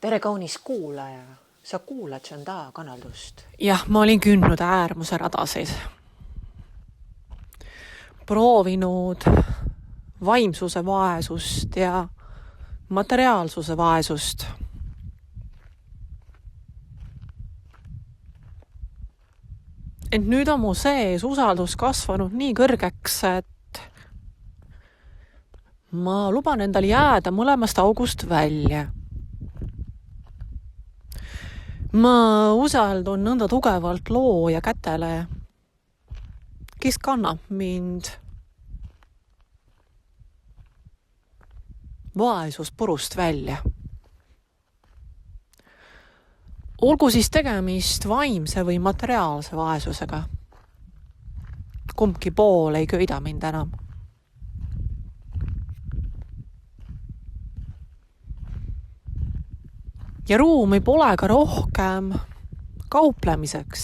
Tere, kaunis kuulaja. Sa kuulad Tšanda kanaldust. Jah, ma olin kündnud äärmuse radasid. Proovinud vaimsuse vaesust ja materiaalsuse vaesust. Ent nüüd on mu sees usaldus kasvanud nii kõrgeks, et ma luban endal jääda mõlemast august välja. Ma usaldun nõnda tugevalt looja kätele, kes kannab mind vaesuspurust välja. Olgu siis tegemist vaimse või materiaalse vaesusega. Kumbki pool ei köida mind enam. Ja ruumi pole ka rohkem kauplemiseks.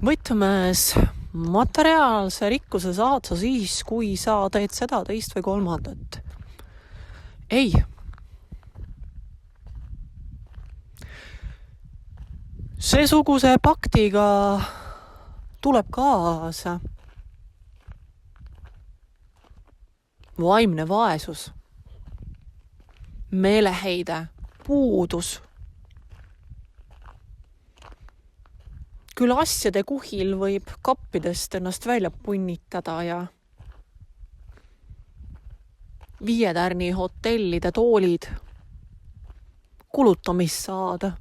Võtmes materiaalse rikkuse saad sa siis, kui sa teed seda, teist või kolmandat. Ei. Seesuguse paktiga tuleb kaasa vaimne vaesus, meeleheide, puudus. Küll asjade kuhil võib kappidest ennast välja punnitada ja 5 tärni hotellide toolid kulutamist saada.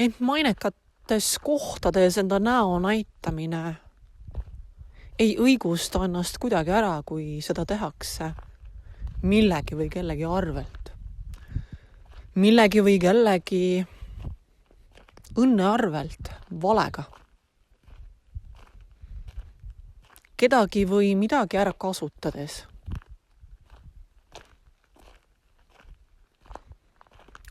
Ent mainekates kohtades enda näo näitamine ei õigusta ennast kuidagi ära, kui seda tehakse millegi või kellegi arvelt. Millegi või kellegi õnne arvelt, valega. Kedagi või midagi ära kasutades.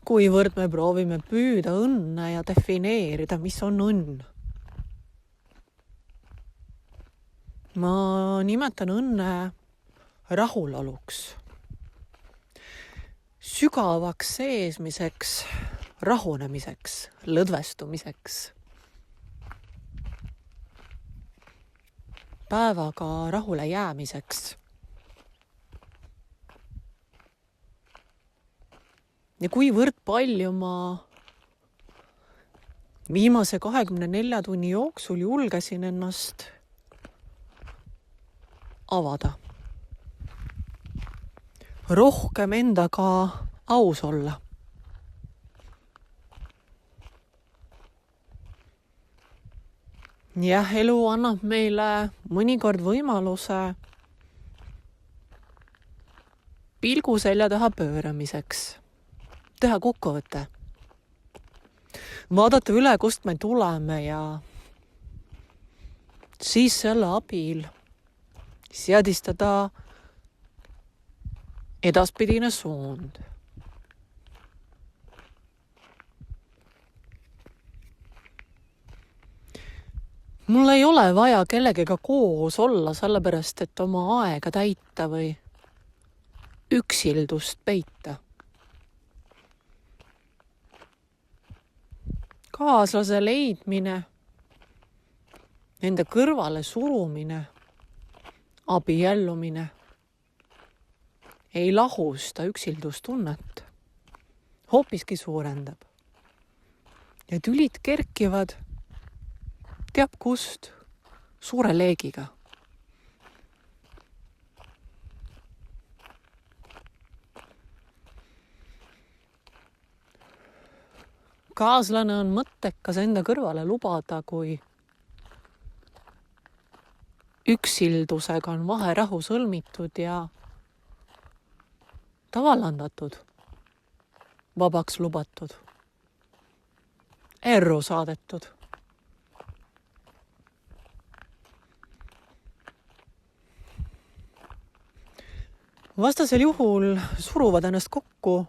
Kuivõrd me proovime püüda õnne ja defineerida, mis on õnn. Ma nimetan õnne rahuloluks, sügavaks seesmiseks, rahunemiseks, lõdvestumiseks, päevaga rahule jäämiseks. Ja kuivõrd palju ma viimase 24 tunni jooksul julgesin ennast avada. Rohkem endaga aus olla. Jah, elu annab meile mõnikord võimaluse pilgu selja taha pööramiseks. Teha kokkuvõte. Vaadata üle, kust me tuleme ja siis selle abil seadistada edaspidine suund. Mul ei ole vaja kellegagi koos olla, sellepärast et oma aega täita või üksildust peita. Kaaslase leidmine, enda kõrvale surumine, abiellumine ei lahusta üksildustunnet, hoopiski suurendab. Ja tülid kerkivad, teab kust, suure leegiga. Kaaslane on mõttekas enda kõrvale lubada, kui üksildusega on vaherahu sõlmitud ja ta vallandatud, vabaks lubatud, erru saadetud. Vastasel juhul suruvad ennast kokku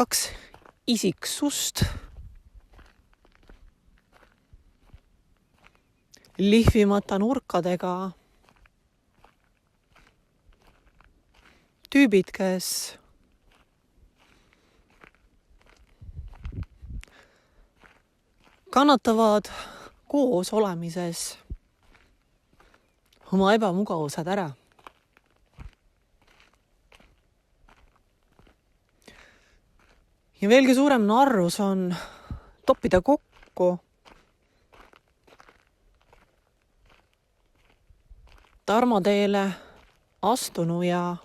2 isiksust, lihvimata nurkadega tüübid, kes kannatavad koos olemises oma ebamugavused ära. Ja veelgi suurem narrus on toppida kokku Tarmo teele astunu ja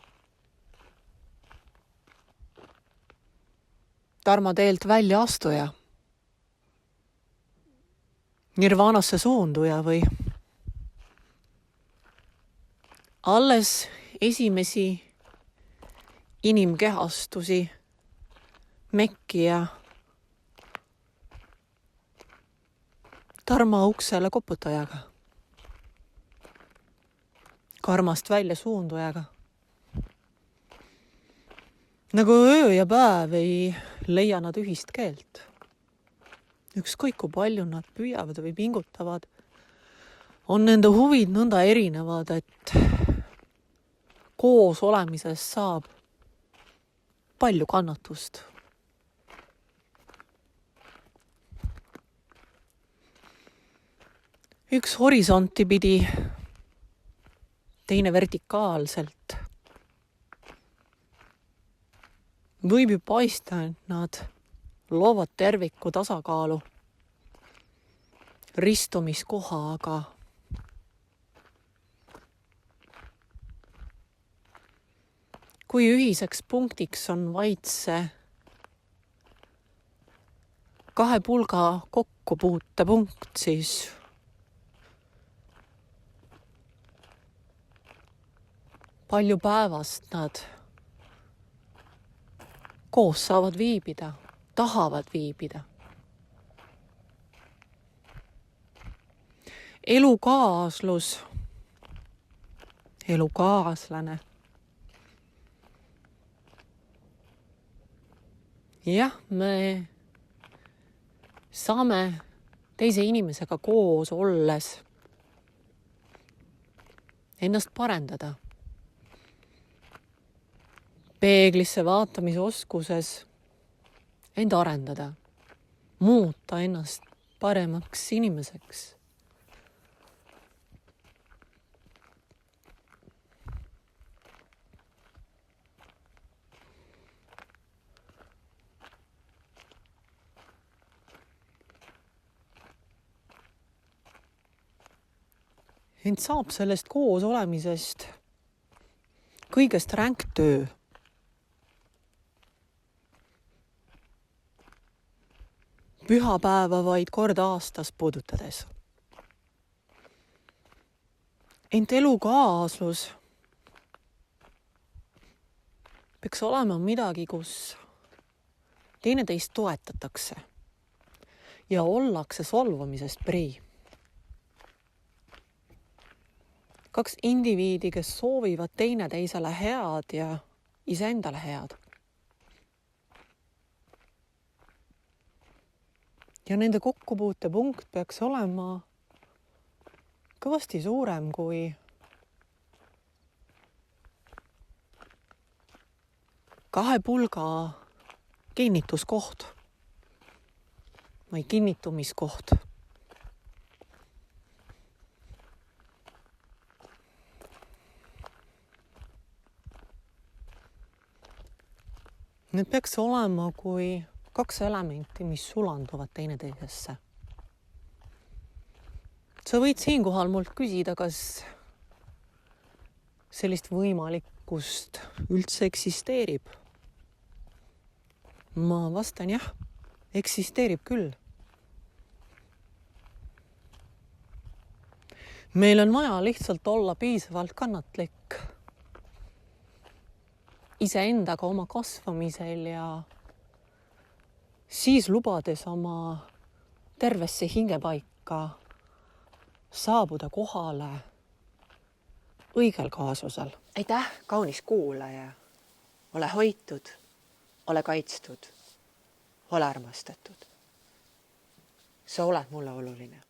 Tarmo teelt välja astuja, nirvaanasse suunduja või alles esimesi inimkehastusi mekkija Tarmo uksele koputajaga, karmast välja suundujaga. Nagu öö ja päev ei leia nad ühist keelt. Ükskõik kui palju nad püüavad või pingutavad, on nende huvid nõnda erinevad, et koos olemisest saab palju kannatust. Üks horisonti pidi, teine vertikaalselt. Võib ju paista, et nad loovad terviku tasakaalu, ristumiskoha, aga kui ühiseks punktiks on vaid see kahe pulga kokkupuute punkt, siis palju päevast nad koos saavad viibida, tahavad viibida. Elukaaslus, elukaaslane. Jah, me saame teise inimesega koos olles ennast parendada. Peeglisse vaatamise oskuses end arendada, muuta ennast paremaks inimeseks. Ent saab sellest koos olemisest kõigest ränk töö. Pühapäeva vaid kord aastas puudutades. Ent elukaaslus peaks olema midagi, kus teineteist toetatakse ja ollakse solvamisest prii. Kaks indiviidi, kes soovivad teineteisele head ja iseendale head. Ja nende kokkupuute punkt peaks olema kõvasti suurem kui kahe pulga kinnituskoht või kinnitumiskoht. Need peaks olema kui kaks elementi, mis sulanduvad teineteisesse. Sa võid siinkohal mult küsida, kas sellist võimalikkust üldse eksisteerib. Ma vastan jah, eksisteerib küll. Meil on vaja lihtsalt olla piisavalt kannatlik iseendaga oma kasvamisel ja siis lubades oma tervesse hingepaika saabuda kohale õigel kaasusel. Aitäh, kaunis kuulaja. Ole hoitud, ole kaitstud, ole armastatud. Sa oled mulle oluline.